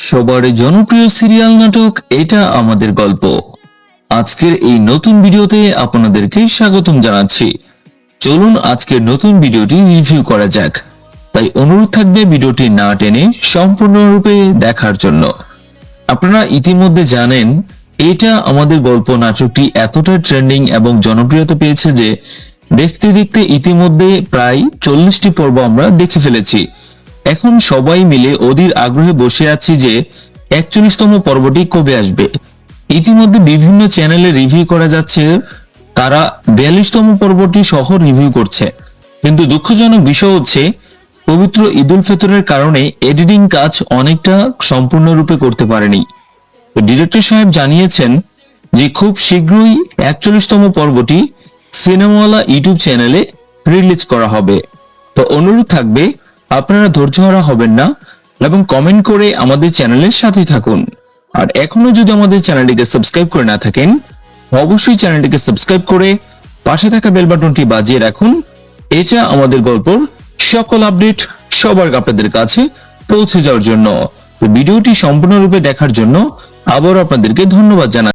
সবার জনপ্রিয় সিরিয়াল নাটক এটা আমাদের গল্প। আজকের এই নতুন ভিডিওতে আপনাদেরকে স্বাগতম জানাচ্ছি। চলুন আজকের নতুন ভিডিওটি রিভিউ করা যাক। তাই অনুরোধ থাকবে ভিডিওটি না টেনে সম্পূর্ণরূপে দেখার জন্য। আপনারা ইতিমধ্যে জানেন এটা আমাদের গল্প নাটকটি এতটা ট্রেন্ডিং এবং জনপ্রিয়তা পেয়েছে যে দেখতে দেখতে ইতিমধ্যে প্রায় 40টি পর্ব আমরা দেখে ফেলেছি। এখন সবাই মিলে অধীর আগ্রহে বসে আছি যে 41তম পর্বটি কবে আসবে। ইতিমধ্যে বিভিন্ন চ্যানেলে রিভিউ করা যাচ্ছে, তারা 42তম পর্বটি সহ রিভিউ করছে। কিন্তু দুঃখজনক বিষয় হচ্ছে পবিত্র ঈদুল ফিতরের কারণে এডিটিং কাজ অনেকটা সম্পূর্ণরূপে করতে পারেনি। ডিরেক্টর সাহেব জানিয়েছেন যে খুব শীঘ্রই 41তম পর্বটি সিনেমাওয়ালা ইউটিউব চ্যানেলে রিলিজ করা হবে। তো অনুরোধ থাকবে আপনারা ধৈর্যহারা হবেন না এবং কমেন্ট করে আমাদের চ্যানেলের সাথে থাকুন। আর এখনো যদি আমাদের চ্যানেলটিকে সাবস্ক্রাইব করে না থাকেন অবশ্যই চ্যানেলটিকে সাবস্ক্রাইব করে পাশে থাকা বেল বাটনটি বাজিয়ে রাখুন। এটা আমাদের গল্পর সকল আপডেট সবার আপনাদের কাছে পৌঁছে যাওয়ার জন্য। ভিডিওটি সম্পূর্ণরূপে দেখার জন্য আবার আপনাদেরকে ধন্যবাদ জানাই।